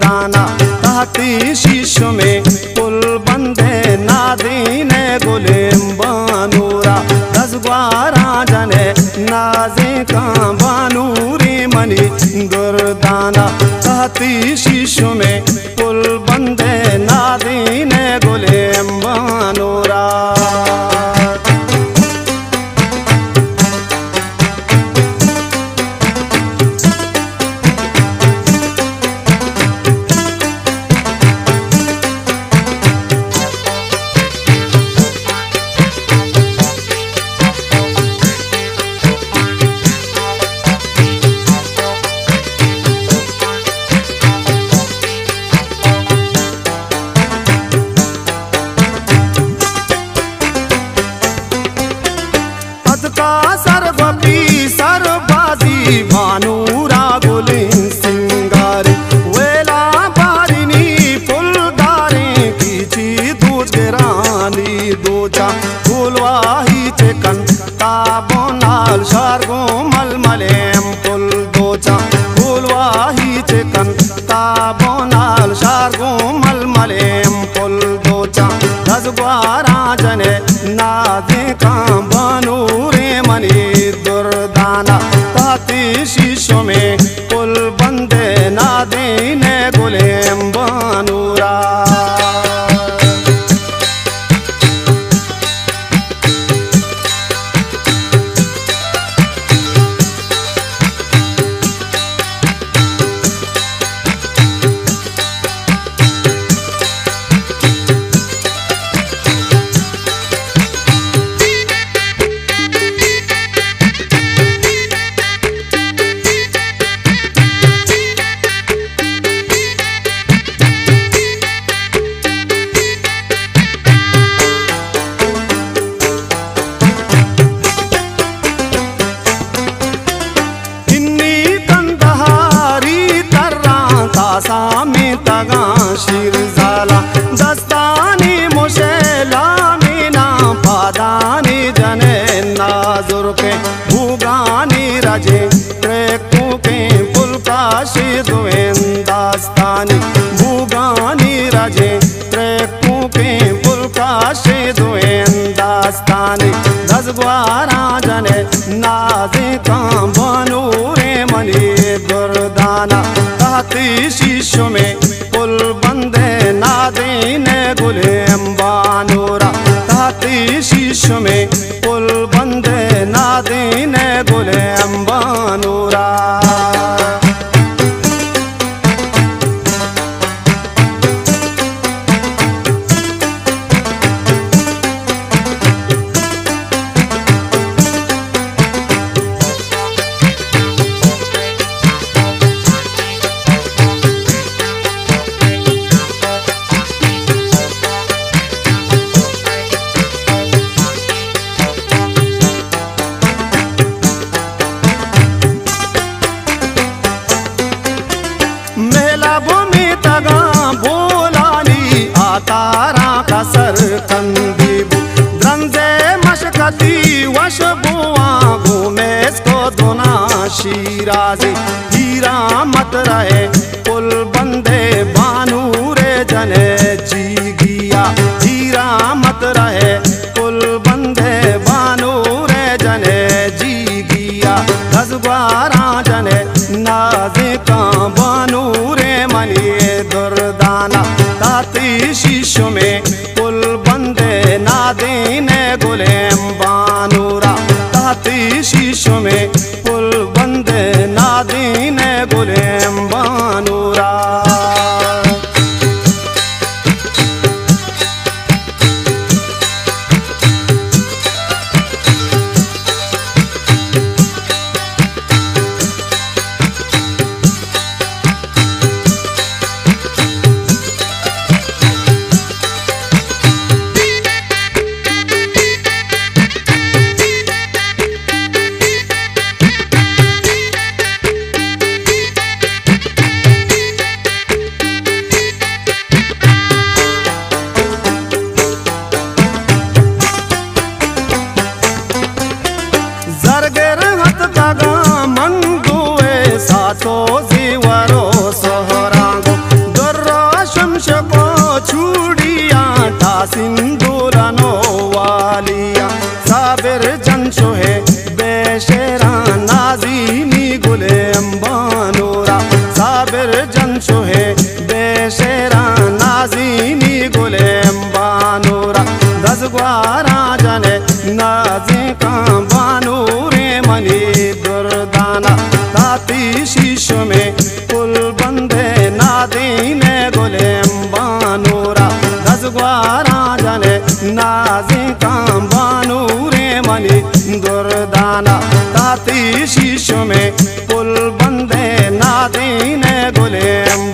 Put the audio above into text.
दुर्दाना ताती शीशो में पुल बंदे नादीने गुलेम बानूरा दसग्वारा जने नाजे का बानूरी मनी दुर्दाना ताती शीशो में पुल बंदे नादीने गुलेम बानूरा। सरबाजी भानूरा गुलिन सिंगार वेला बारिनी फुलदारे कीची दूज गेरानी दूचा फुलवाही चेकन ताबोनाल शारगो मलमलेम फुल दोचा फुलवाही चेकन ताबोनाल शारगो मलमलेम फुल दोचा दसग्वारा जने नादे का बनूरे मनी दुर्दाना ताती शीशो में पुल बंदे नादीने गुलेम बानूरा। सामी तगा शिरजाला दस्तानी मुशेला मीना पादानी जने नाजुर के भूगानी रजे ट्रेकू के फुलकाशी दुएन दास्तानी भूगानी रजे ट्रेकू के फुलकाशी दुएन दास्तानी दसग्वारा जने नाजे का बनूरे मनी दुर्दाना ताती शीशो में पुल बंदे नादीने गुलेम बानूरा ताती शीशो में पुल बंदे नादीने गुलेम बानूरा। तारा कसर कंदीबू द्रंजे मशकती वश बुआ घूमेस को दोना शीराजी हीरा मत रहे पुल बंदे बानूरे जने जी गिया हीरा मत रहे पुल बंदे बानूरे जने जी गिया दसग्वारा जने नाजे का बानूरे मनी दुर्दाना ताती शीशो में पुल बंदे नादीने गुलेम बानूरा ताती शीशो में पुल बंदे नादीने गुलेम बानूरा। का बानूरे मनी दुर्दाना ताती शीश में कुल बंदे नादीने गुलेम बानूरा दसग्वारा जने नाजी का बानूरे मनी दुर्दाना ताती शीश में कुल बंदे नादीने गुलेम